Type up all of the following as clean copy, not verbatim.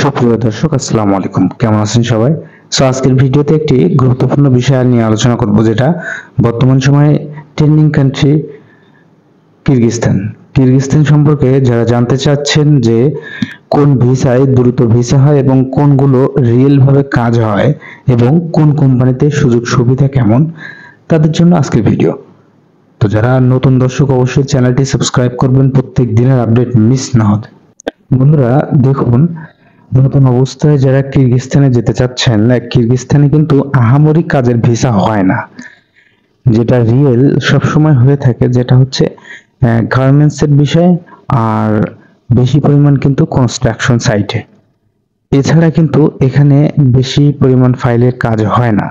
সুপ্রিয় দর্শক, আসসালামু আলাইকুম। কেমন আছেন সবাই? আজকের ভিডিওতে একটি গুরুত্বপূর্ণ বিষয় নিয়ে আলোচনা করব, যেটা বর্তমান সময়ে ট্রেন্ডিং কান্ট্রি কিরগিজস্তান। কিরগিজস্তান সম্পর্কে যারা জানতে চাচ্ছেন যে কোন ভিসায় দ্রুত ভিসা হয় এবং কোনগুলো রিয়েল ভাবে কাজ হয় এবং কোন কোম্পানিতে সুযোগ সুবিধা কেমন, তাদের জন্য আজকের ভিডিও। তো যারা নতুন দর্শক অবশ্যই চ্যানেলটি সাবস্ক্রাইব করবেন প্রত্যেক দিনের আপডেট মিস না হতে। বন্ধুরা দেখুন, নতুন অবস্থায় যারা কিরগিজস্তানে যেতে চাচ্ছেন, কিরগিজস্তানে কিন্তু আহামরি কাজের ভিসা হয় না। যেটা রিয়েল সবসময় হয়ে থাকে যেটা হচ্ছে গার্মেন্টস এর বিষয়, আর বেশি পরিমাণ কিন্তু কনস্ট্রাকশন সাইটে। এছাড়া কিন্তু এখানে বেশি পরিমাণ ফাইলের কাজ হয় না।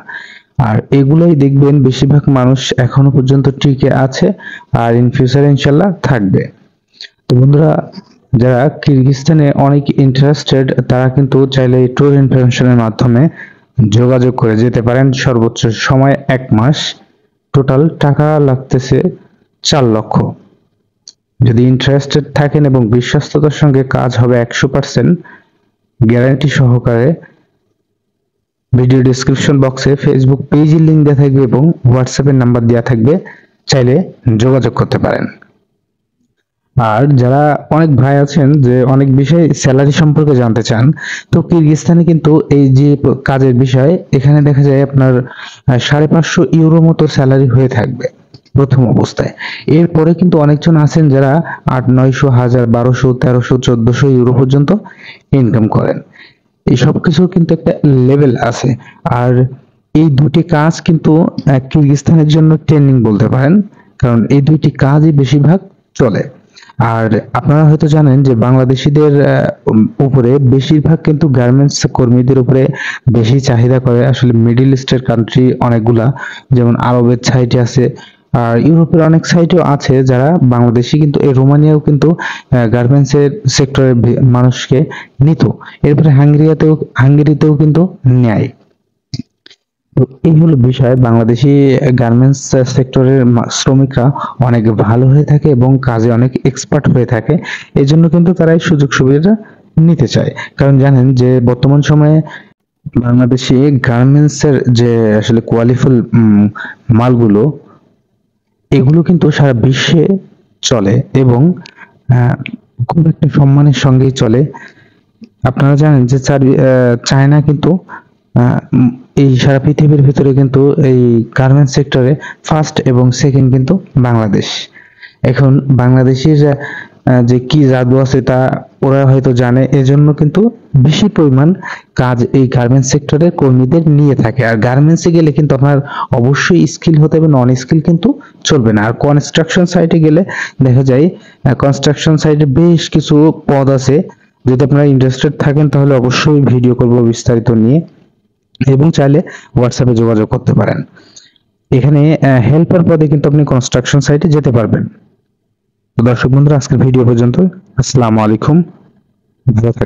আর এগুলোই দেখবেন বেশিরভাগ মানুষ এখনো পর্যন্ত টিকে আছে, আর ইন ফিউচারে ইনশাল্লাহ থাকবে। তো বন্ধুরা, যারা কিরগিজস্তানে অনেক ইন্টারেস্টেড তারা কিন্তু চাইলে ট্যুর ইনফরমেশনের মাধ্যমে যোগাযোগ করে যেতে পারেন। সর্বোচ্চ সময় 1 মাস, টোটাল টাকা লাগতেছে 4 লক্ষ। যদি ইন্টারেস্টেড থাকেন এবং বিশ্বস্ততার সঙ্গে কাজ হবে 100% গ্যারান্টি সহকারে, ভিডিও ডেসক্রিপশন বক্সে ফেসবুক পেজের লিংক দেওয়া থাকবে এবং হোয়াটসঅ্যাপের নাম্বার দেওয়া থাকবে, চাইলে যোগাযোগ করতে পারেন। আর যারা অনেক ভাই আছেন যে অনেক বিষয় স্যালারি সম্পর্কে জানতে চান, তো কিরগিজস্তানে কিন্তু এই যে কাজের বিষয়, এখানে দেখা যায় আপনার 550 ইউরো মতো স্যালারি হয়ে থাকবে প্রথম অবস্থায়। এরপরে কিন্তু অনেকজন আছেন যারা 800, 900, 1000, 1200, 1300, 1400 ইউরো পর্যন্ত ইনকাম করেন। এই সব কিছু কিন্তু একটা লেভেল আছে। আর এই দুটি কাজ কিন্তু কিরগিজস্তানের জন্য ট্রেন্ডিং বলতে পারেন, কারণ এই দুইটি কাজই বেশিরভাগ চলে। আর আপনারা হয়তো জানেন যে বাংলাদেশিদের উপরে বেশিরভাগ কিন্তু গার্মেন্টস কর্মীদের উপরে বেশি চাহিদা করে আসলে মিডল ইস্টের কান্ট্রি অনেকগুলা, যেমন আরবের সাইটে আছে, আর ইউরোপের অনেক সাইটেও আছে যারা বাংলাদেশি, কিন্তু এই রোমানিয়াও কিন্তু গার্মেন্টস এর সেক্টরে মানুষকে নিত। এরপরে হাঙ্গেরিতেও কিন্তু নেয়। তো এই হলো বিষয়, বাংলাদেশি গার্মেন্টস সেক্টরের শ্রমিকরা অনেক ভালো হয়ে থাকে এবং কাজে অনেক এক্সপার্ট হয়ে থাকে। এই জন্য কিন্তু তারা এই সুযোগ সুবিধা নিতে চায়, কারণ জানেন যে বর্তমান সময়ে বাংলাদেশি গার্মেন্টস এর যে আসলে কোয়ালিফুল মালগুলো, এগুলো কিন্তু সারা বিশ্বে চলে এবং খুব একটা সম্মানের সঙ্গেই চলে। আপনারা জানেন যে চায়না কিন্তু এই সারা পৃথিবীর ভিতরে কিন্তু এই গার্মেন্টস সেক্টরে ফার্স্ট এবং সেকেন্ড কিন্তু বাংলাদেশ। এখন বাংলাদেশের যে কি জাদু আছে তা ওরা হয়তো জানে, এজন্য কিন্তু বেশি পরিমাণ কাজ এই গার্মেন্টস সেক্টরের কর্মীদের নিয়ে থাকে। আর গার্মেন্টসে গেলে কিন্তু আপনার অবশ্যই স্কিল হতে হবে, নন স্কিল কিন্তু চলবে না। আর কনস্ট্রাকশন সাইটে গেলে দেখা যায় কনস্ট্রাকশন সাইটে বেশ কিছু পদ আছে। যদি আপনারা ইন্টারেস্টেড থাকেন তাহলে অবশ্যই ভিডিও করব বিস্তারিত নিয়ে, এবং চাইলে হোয়াটসঅ্যাপে যোগাযোগ করতে পারেন। এখানে হেল্পার পদে কিন্তু আপনি কনস্ট্রাকশন সাইটে যেতে পারবেন। তো দর্শক বন্ধুরা, আজকের ভিডিও পর্যন্ত। আসসালামু আলাইকুম, ভালো থাকবেন।